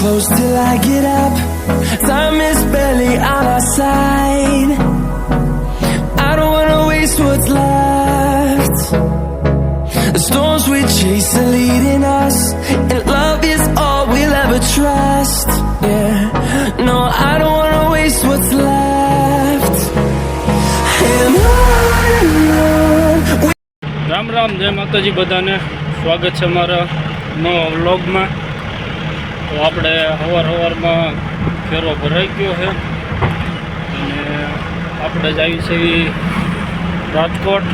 close till I get up. Time is barely on our side. I don't wanna waste what's left. The storms we chase are leading us, and love is all we'll ever trust. Yeah, no, I don't wanna waste what's left. And on. Ram Ram, જય માતાજી બધાને. સ્વાગત છે મારા નવા વ્લોગમાં. તો આપણે સવારમાં ફેરો ભરાઈ ગયો છે અને આપણે જ આવી છે રાજકોટ.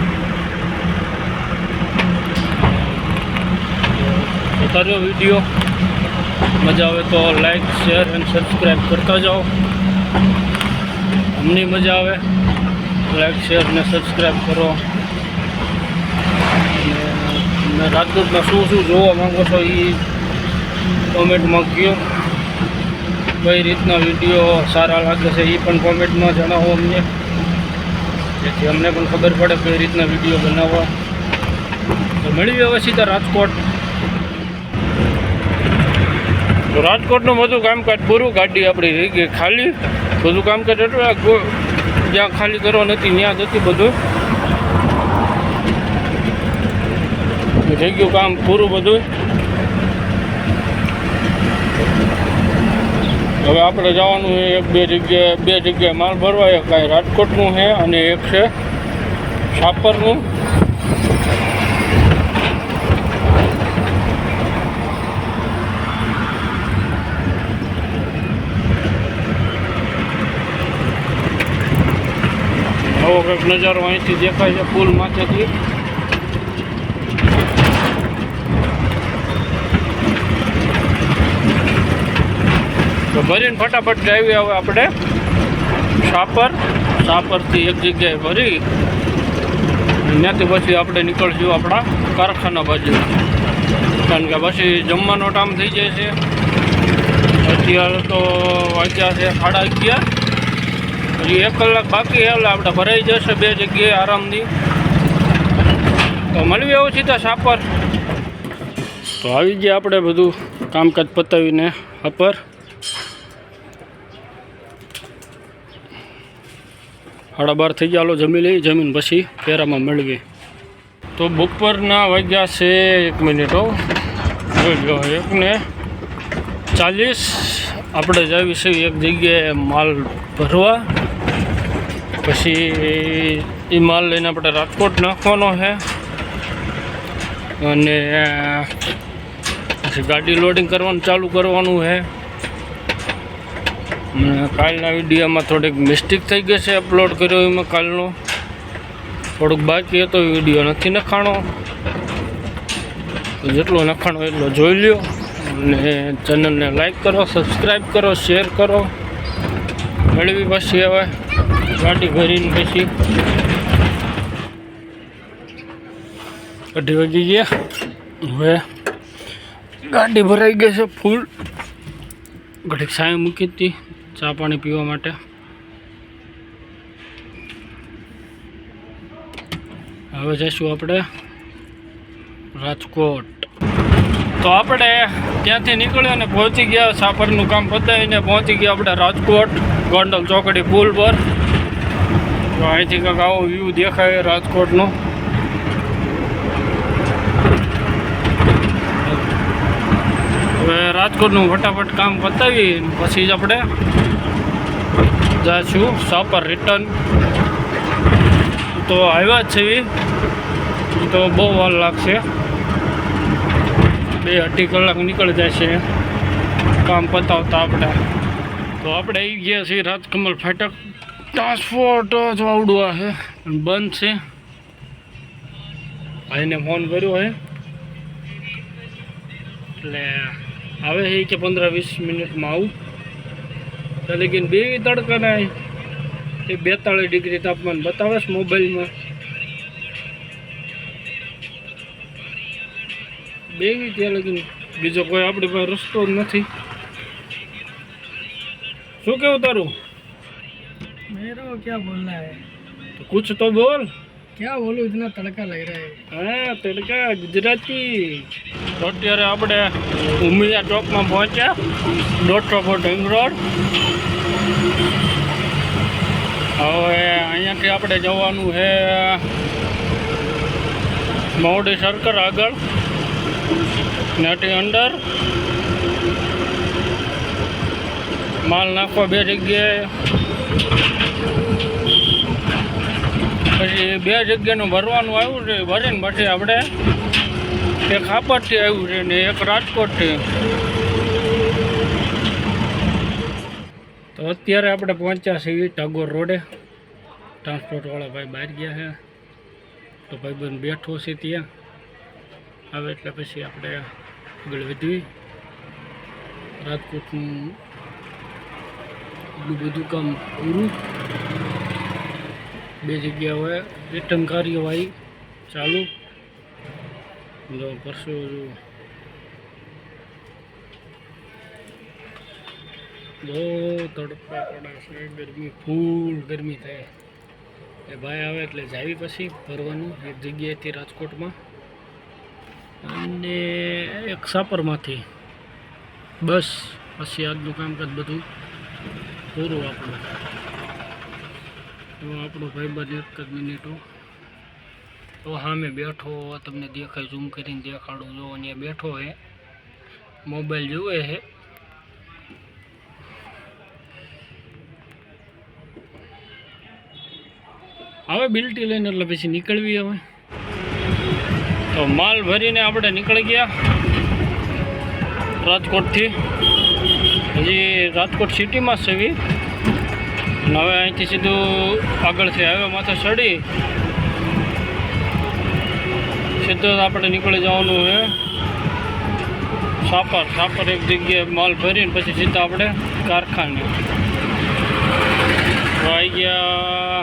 ઉતાર્યો વિડીયો, મજા આવે તો લાઈક શેર અને સબસ્ક્રાઈબ કરતા જાઓ. અમને મજા આવે, લાઈક શેર ને સબસ્ક્રાઈબ કરો. અને રાજકોટમાં શું શું જોવા માંગો છો એ કોમેન્ટમાં કહો. કઈ રીતના વિડીયો સારા લાગે છે એ પણ કોમેન્ટમાં જણાવો અમને, જેથી અમને પણ ખબર પડે કઈ રીતના વિડીયો બનાવવા. તો મળીએ હવે સીધા રાજકોટ. તો રાજકોટનું બધું કામકાજ પૂરું, ગાડી આપણી રહી ગઈ ખાલી. બધું કામકાજ એટલે જ્યાં ખાલી કરવા નથી ત્યાં જ હતું બધું. થઈ ગયું કામ પૂરું બધું. હવે આપણે જવાનું છે બે જગ્યાએ માલ ભરવા. એક કાંઈ રાજકોટનું છે અને એક છે સાપરનું. આવો કંઈક નજારો અહીંથી દેખાય છે પુલ માથેથી. તો ભરીને ફટાફટ જાવી હવે આપણે સાપરથી એક જગ્યાએ ભરી ત્યાંથી પછી આપણે નીકળશું આપણા કારખાના બાજુ, કારણ કે પછી જમવાનો ટાઈમ થઈ જાય છે. અત્યારે તો વાગ્યા છે 11:30. હજી 1 કલાક બાકી એટલે આપણે ભરાઈ જશે બે જગ્યાએ આરામથી. તો મળવી આવું સીધા સાપર. તો આવી ગયા આપણે બધું કામકાજ પતાવીને સાપર. 12:30 થઈ ગયા. જમી લઈ, જમીન પછી ફેરામાં મેળવી. તો બપોરના વાગ્યા છે 1 મિનિટ 1:40. આપણે જાવી છે એક જગ્યાએ માલ ભરવા. પછી એ માલ લઈને આપણે રાજકોટ નાખવાનો છે અને પછી ગાડી લોડિંગ કરવાનું ચાલુ કરવાનું છે. કાલના વિડીયોમાં થોડીક મિસ્ટેક થઈ ગઈ છે, અપલોડ કર્યો એમાં કાલનો થોડુંક બાકી હતો, વિડીયો નથી નખાણો. તો જેટલો નખાણો એટલો જોઈ લ્યો અને ચેનલને લાઈક કરો, સબસ્ક્રાઈબ કરો, શેર કરો. મેળવી પછી હવે ગાડી ભરીને પછી 2:30 વાગી ગયા. હવે ગાડી ભરાઈ ગઈ છે ફૂલ. ઘડીક સાય મૂકી હતી ચા પાણી પીવા માટે. હવે જઈશું આપણે રાજકોટ. તો આપણે ત્યાંથી નીકળ્યા અને પહોંચી ગયા, સાપરનું કામ પતાવીને પહોંચી ગયા આપણે રાજકોટ ગોંડલ ચોકડી પુલ પર. તો અહીંથી કંઈક આવો વ્યૂ દેખાય રાજકોટનો. હવે રાજકોટનું ફટાફટ કામ પતાવી પછી જ આપણે જઈશું સાપર રિટર્ન. તો આવ્યા જ છે તો બહુ વાર લાગશે, 2-2.5 કલાક નીકળી જાય છે કામ પતાવતા આપણે. તો આપણે આવી ગયા છીએ રાજકમલ ફાટક. ટ્રાન્સપોર્ટ જ આવડું છે બંધ છે. ભાઈને ફોન કર્યો છે એટલે આવે છે કે 15-20 મિનિટમાં આવું. તો લેકિન બે તડકાના 42 ડિગ્રી તાપમાન બતાવે છે મોબાઈલમાં. બેવી ત્યાં લેકિન બીજો કોઈ આપણી પાસે રસ્તો જ નથી. શું કેવું તારું? मेरा क्या बोलना है, तो कुछ तो बोल. क्या बोलूं, इतना तड़का लग रहा है. हाँ तड़का गुजराती. તો અત્યારે આપણે ઉમિયા ચોકમાં પહોંચ્યા 150 ફૂટ રિંગ રોડ. હવે અહીંયાથી આપણે જવાનું છે મહુડી સર્કલ આગળ, ત્યાંથી અંદર માલ નાખવા 2 જગ્યાએ, પછી 2 જગ્યાનું ભરવાનું આવ્યું છે. ભરીને પછી આપણે એક હાપરથી આવ્યું છે ને એક રાજકોટથી. તો અત્યારે આપણે પહોંચ્યા છીએ ટાગોર રોડે. ટ્રાન્સપોર્ટવાળા ભાઈ બહાર ગયા છે, તો ભાઈબંધ બેઠો છે ત્યાં. આવે એટલે પછી આપણે આગળ વધવી. રાજકોટનું એટલું બધું કામ પૂરું. 2 જગ્યાએ રિટર્ન કાર્યવાહી ચાલુ. જો પરસો બહુ તડકા પડે છે, ગરમી ફૂલ ગરમી થાય. એ ભાઈ આવે એટલે જાવી પછી ભરવાનું એક જગ્યાએથી રાજકોટમાં અને એક સાપરમાંથી બસ. પછી આજનું કામકાજ બધું પૂરું આપણું. તો આપણો ભાઈબંધ એક જ મિનિટો તો સામે બેઠો, તમને દેખાય, ઝૂમ કરીને દેખાડું. જો અહીંયા બેઠો હે, મોબાઈલ જુએ છે. હવે બિલ્ટી લઈને એટલે પછી નીકળવી. હવે તો માલ ભરીને આપણે નીકળી ગયા રાજકોટથી. હજી રાજકોટ સિટીમાં જ છે. અને હવે અહીંથી સીધું આગળથી હાઈવે માથે ચડી સીધું આપણે નીકળી જવાનું છે સાપર એક જગ્યાએ માલ ભરીને પછી સીધા આપણે કારખાને. આવી ગયા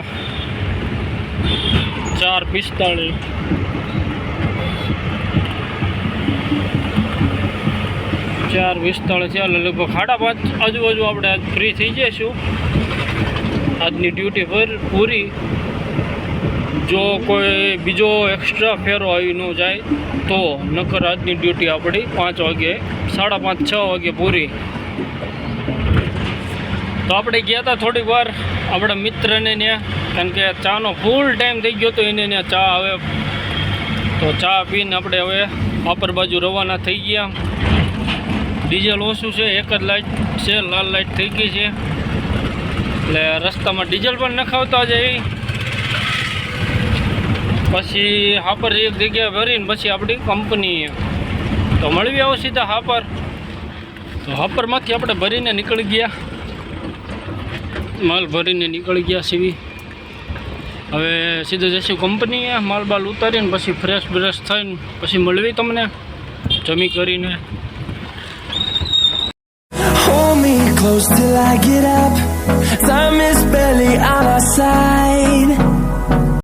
4:45. ચાલે લગભગ 5:30 આજુબાજુ આપણે આજ ફ્રી થઈ જઈશું. આજની ડ્યુટી પૂરી. જો કોઈ બીજો એક્સ્ટ્રા ફેરો આવી ન જાય તો નકર આજની ડ્યુટી આપણી 5 વાગે 5:30 6 વાગે પૂરી. તો આપણે ગયા હતા થોડીક વાર આપણા મિત્રને ત્યાં, કારણ કે ચાનો ફૂલ ટાઈમ થઈ ગયો તો એને ત્યાં ચા આવે. તો ચા પીને આપણે હવે વાપર બાજુ રવાના થઈ ગયા. ડીઝલ ઓછું છે, એક જ લાઇટ છે, લાલ લાઇટ થઈ ગઈ છે એટલે રસ્તામાં ડીઝલ પણ નખાવતા જઈ. પછી હાપર એક જગ્યાએ ભરીને પછી આપણી કંપની તો મળવી આવો સીધા હાપર. તો હાપરમાંથી આપણે ભરીને નીકળી ગયા, માલ ભરીને નીકળી ગયા સીવી. હવે સીધા જઈશું કંપનીએ, માલ બાલ ઉતારીને પછી ફ્રેશ બ્રેશ થઈને પછી મળવી તમને જમી કરીને. Hold me close till I get up. Time is barely on our side.